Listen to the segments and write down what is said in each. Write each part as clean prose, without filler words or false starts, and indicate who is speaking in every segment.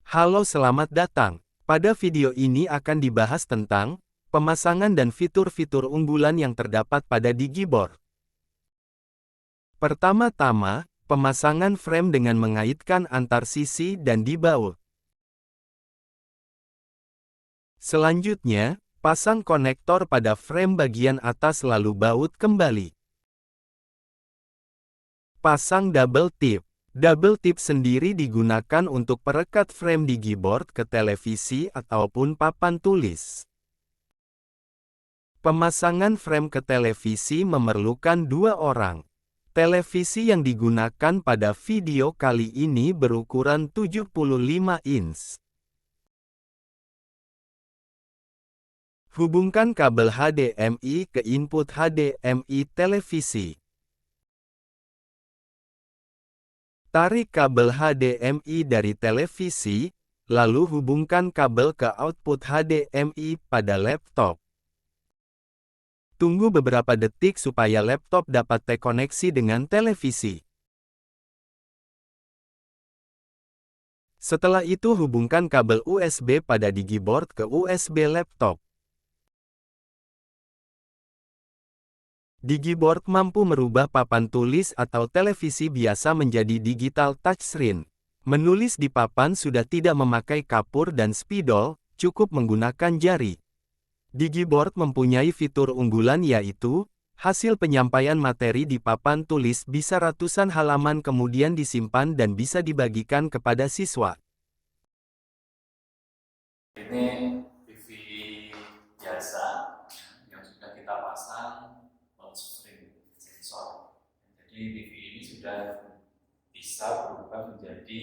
Speaker 1: Halo, selamat datang. Pada video ini akan dibahas tentang pemasangan dan fitur-fitur unggulan yang terdapat pada Digiboard. Pertama-tama, pemasangan frame dengan mengaitkan antar sisi dan di baut. Selanjutnya, pasang konektor pada frame bagian atas lalu baut kembali. Pasang double tip. Double tip sendiri digunakan untuk perekat frame Digiboard ke televisi ataupun papan tulis. Pemasangan frame ke televisi memerlukan dua orang. Televisi yang digunakan pada video kali ini berukuran 75 inch. Hubungkan kabel HDMI ke input HDMI televisi. Tarik kabel HDMI dari televisi, lalu hubungkan kabel ke output HDMI pada laptop. Tunggu beberapa detik supaya laptop dapat terkoneksi dengan televisi. Setelah itu hubungkan kabel USB pada Digiboard ke USB laptop. Digiboard mampu merubah papan tulis atau televisi biasa menjadi digital touchscreen. Menulis di papan sudah tidak memakai kapur dan spidol, cukup menggunakan jari. Digiboard mempunyai fitur unggulan yaitu, hasil penyampaian materi di papan tulis bisa ratusan halaman kemudian disimpan dan bisa dibagikan kepada siswa.
Speaker 2: Ini TV biasa yang sudah kita pasang touchscreen sensor. Jadi TV ini sudah bisa berubah menjadi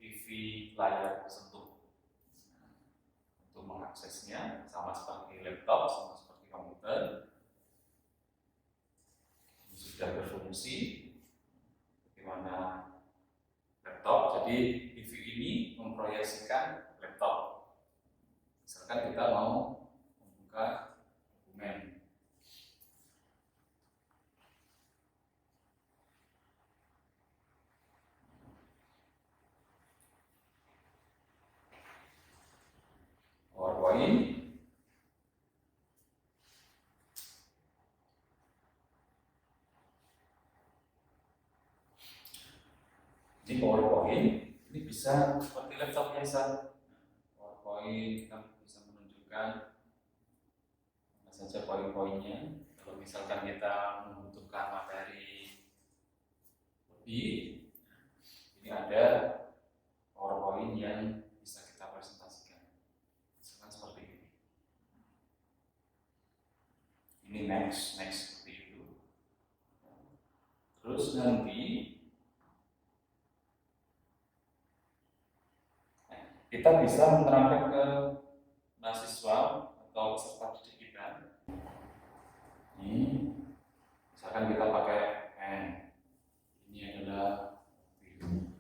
Speaker 2: TV layar sentuh. Untuk mengaksesnya sama seperti laptop, sama seperti komputer. Ini sudah berfungsi bagaimana laptop. Jadi TV ini memproyeksikan laptop. Misalkan kita mau membuka dokumen. PowerPoint. Ini PowerPoint, ini bisa seperti laptop biasa. PowerPoint kita bisa menunjukkan mana saja poin-poinnya. Kalau misalkan kita membutuhkan materi lebih, ini ada PowerPoint yang bisa kita presentasikan. Misalkan seperti ini. Ini next seperti itu. Terus nanti kita bisa menerangkan ke mahasiswa atau peserta didik kita. Ini, misalkan kita pakai pen. Ini adalah biru.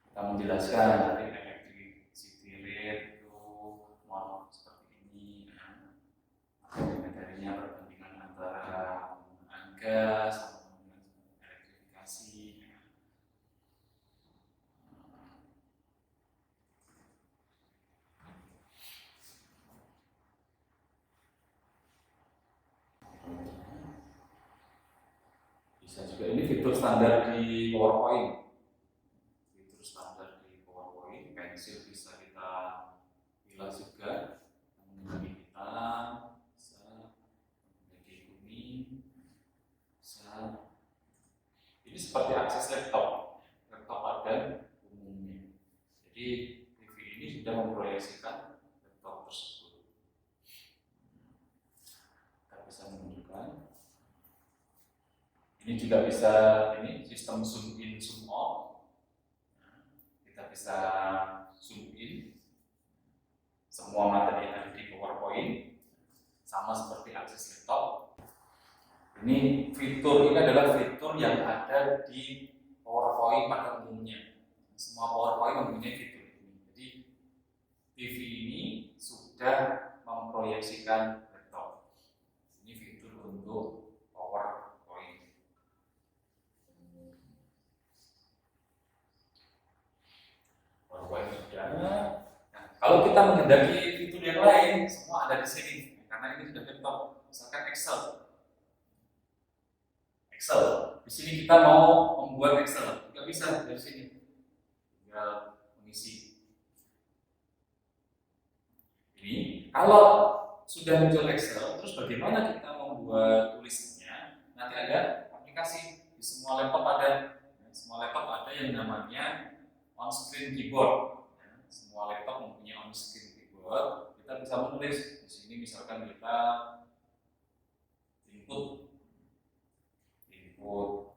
Speaker 2: Kita menjelaskan nanti electricity rate itu mau seperti ini. Materinya perbandingan antara penggunaan gas sama penggunaan elektrifikasi. Bisa juga, ini fitur standar di PowerPoint. Fitur standar di PowerPoint, pensil bisa kita pilih juga. Menjadi hitam, bisa menjadi kuning, bisa. Ini seperti akses laptop pada umumnya. Jadi TV ini sudah memproyeksikan laptop tersebut. Kita bisa menunjukkan. Ini juga bisa, ini sistem zoom in, zoom out. Kita bisa zoom in semua materi yang ada di PowerPoint, sama seperti akses laptop. Ini adalah fitur yang ada di PowerPoint pada umumnya. Semua PowerPoint mempunyai fitur ini. Jadi TV ini sudah memproyeksikan laptop. kita menghendaki fitur yang lain, semua ada di sini. Karena ini sudah laptop, misalkan Excel. Di sini kita mau membuat Excel, nggak bisa dari sini. Tinggal mengisi. Ini kalau sudah muncul Excel, terus bagaimana kita membuat tulisannya? Nanti ada aplikasi di semua laptop ada. Semua laptop ada yang namanya on-screen keyboard. Semua laptop mempunyai on-screen keyboard. Kita bisa menulis di sini, misalkan kita input 1000.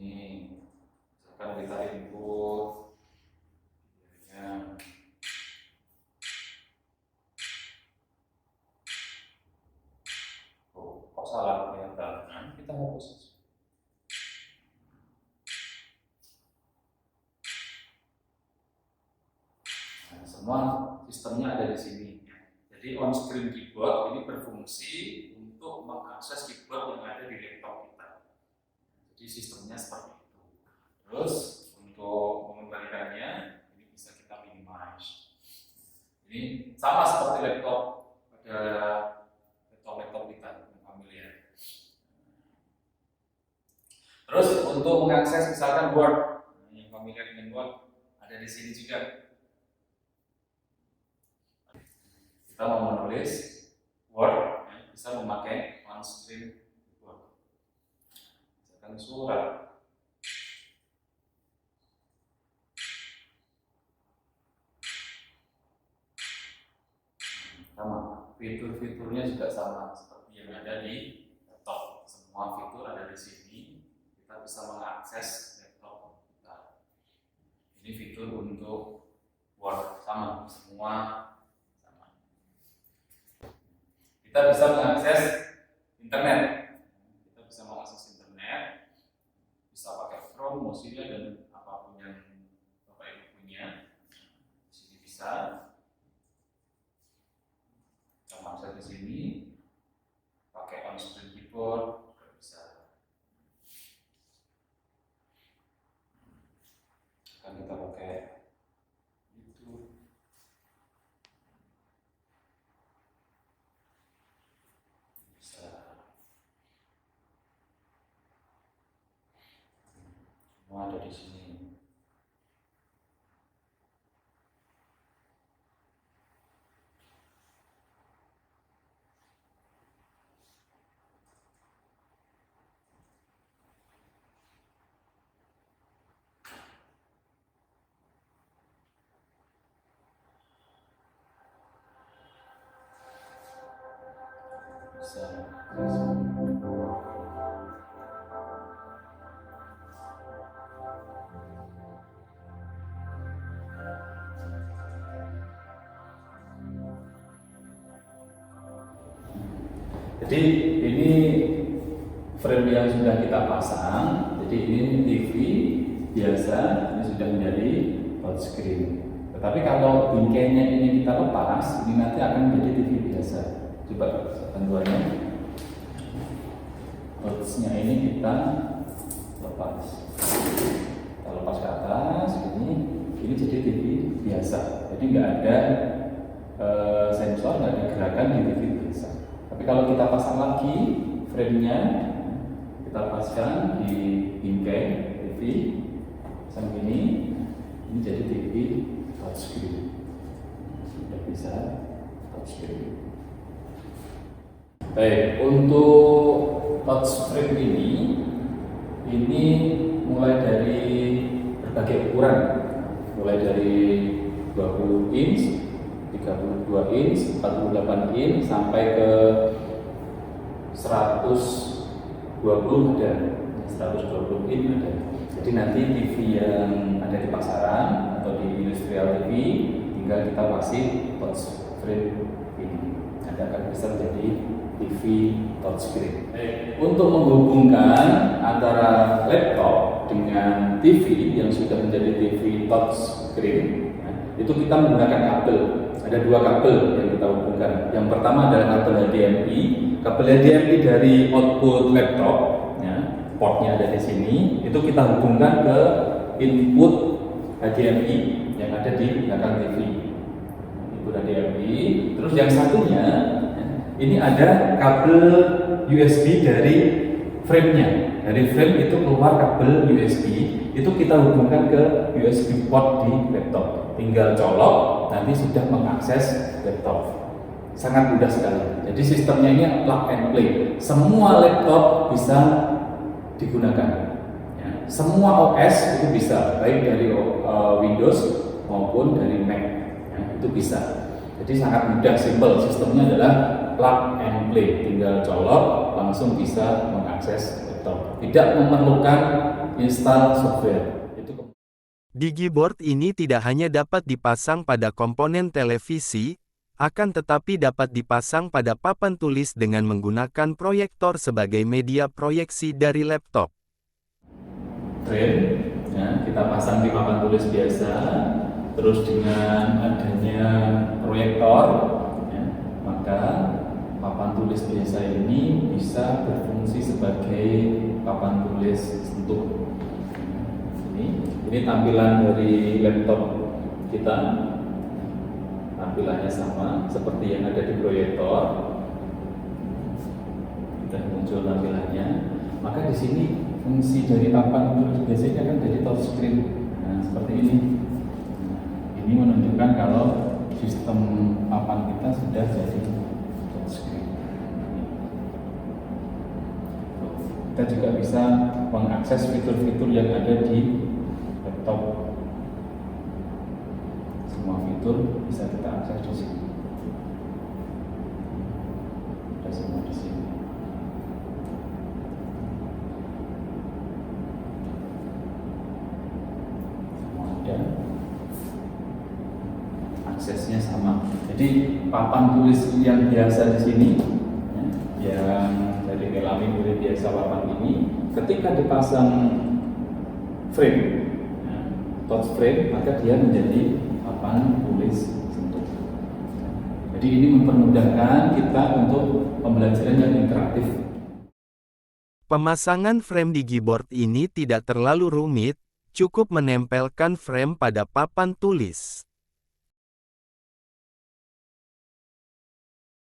Speaker 2: Ini misalkan kita input ya, kok salah kelihatan, kita hapus. Nah, semua sistemnya ada di sini. Jadi on-screen keyboard ini berfungsi untuk mengakses keyboard yang ada di laptop kita. Jadi sistemnya seperti itu. Terus untuk mengembalikannya ini bisa kita minimize. Ini sama seperti laptop pada laptop kita yang familiar. Terus untuk mengakses misalkan Word, yang familiar dengan Word ada di sini juga. Kita mau menulis Word, bisa memakai on-screen keyboard. Misalkan surat. Sama, fitur-fiturnya juga sama seperti yang ada di laptop. Semua fitur ada di sini. Kita bisa mengakses laptop kita. Ini fitur untuk Word, sama, semua sama. Kita bisa mengakses internet. Bisa pakai Chrome, Mozilla, dan apapun yang Bapak Ibu punya. Di sini bisa. Kita di sini pakai on-screen keyboard juga bisa. Kan kita pakai itu. Bisa. Semua ada di sini. Bisa. Jadi ini frame yang sudah kita pasang. Jadi ini TV biasa, ini sudah menjadi touchscreen. Tetapi kalau bingkainya ini kita lepas, ini nanti akan menjadi TV biasa. Coba bantuannya. Touchnya ini kita lepas. Kita lepas ke atas, ini jadi TV biasa. Jadi nggak ada sensor, nggak ada gerakan di TV biasa. Tapi kalau kita pasang lagi frame-nya, kita pasang di bingkai TV pasang ini jadi TV touchscreen. Sudah bisa touchscreen. Baik, untuk touchscreen ini mulai dari berbagai ukuran, mulai dari 20 inch, 32 inch, 48 inch sampai ke 120 ada, 120 inch ada. Jadi nanti TV yang ada di pasaran atau di industrial TV tinggal kita kasih touchscreen ini, nanti akan bisa menjadi TV touchscreen. Untuk menghubungkan antara laptop dengan TV yang sudah menjadi TV touchscreen, itu kita menggunakan kabel. Ada dua kabel yang kita hubungkan. Yang pertama adalah kabel HDMI. Kabel HDMI dari output laptop, ya, portnya ada di sini, itu kita hubungkan ke input HDMI yang ada di belakang TV. Input HDMI. Terus yang satunya, ini ada kabel USB dari frame-nya. Dari frame itu keluar kabel USB, itu kita hubungkan ke USB port di laptop. Tinggal colok, nanti sudah mengakses laptop. Sangat mudah sekali. Jadi sistemnya ini plug and play. Semua laptop bisa digunakan. Ya, semua OS itu bisa, baik dari Windows maupun dari Mac. Ya, itu bisa. Jadi sangat mudah, simple. Sistemnya adalah plug and play. Tinggal colok, langsung bisa mengakses laptop. Tidak memerlukan install software.
Speaker 1: Digiboard ini tidak hanya dapat dipasang pada komponen televisi, akan tetapi dapat dipasang pada papan tulis dengan menggunakan proyektor sebagai media proyeksi dari laptop.
Speaker 2: Frame, ya, kita pasang di papan tulis biasa, terus dengan adanya proyektor, ya, maka papan tulis biasa ini bisa berfungsi sebagai papan tulis sentuh. Ini tampilan dari laptop kita. Tampilannya sama seperti yang ada di proyektor. Sudah muncul tampilannya. Maka di sini fungsi dari papan tulis biasanya kan dari touchscreen. Nah, seperti ini. Ini menunjukkan kalau sistem papan kita sudah jadi touchscreen. Kita juga bisa mengakses fitur-fitur yang ada di laptop. Semua fitur bisa kita akses di sini. Ada semua di sini. Semua ada. Aksesnya sama. Jadi papan tulis yang biasa di sini, ya, yang dari melamin dari biasa papan ini, ketika dipasang frame, touch frame, maka dia menjadi papan tulis sentuh. Jadi ini mempermudahkan kita untuk pembelajaran yang interaktif.
Speaker 1: Pemasangan frame Digiboard ini tidak terlalu rumit, cukup menempelkan frame pada papan tulis.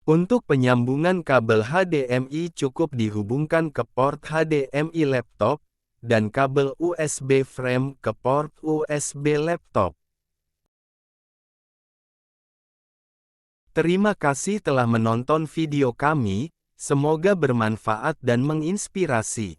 Speaker 1: Untuk penyambungan kabel HDMI cukup dihubungkan ke port HDMI laptop, dan kabel USB frame ke port USB laptop. Terima kasih telah menonton video kami, semoga bermanfaat dan menginspirasi.